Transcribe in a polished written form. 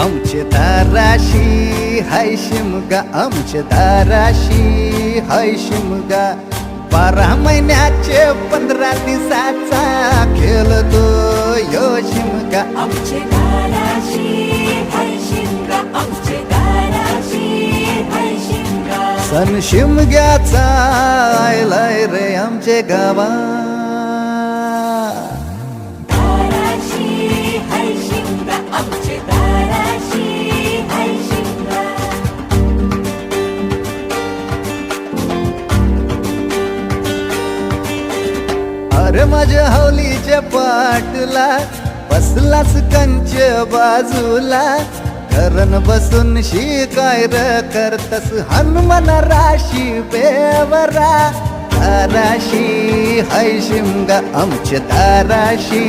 आमचे दाराशी हाय शिमगा, आमचे दाराशी हाय शिमगा. 12 महिन्याचे 15 दिवसाचा खेळतो यो शिमगा. आमचे दाराशी हाय शिमगा, आमचे दाराशी हाय शिमगा. सण शिमग्याचा आयलाय रे आमचे गावा. दाराशी हाय शिमगा, आमचे दाराशी हाय शिमगा. अरे माझ्या हौलीच्या पाटला बसलास कंच बाजूला. घरन बसून शिकाय र करतस हनुमान राशी बेवरा. दाराशी हाय शिमगा, आमच्या दाराशी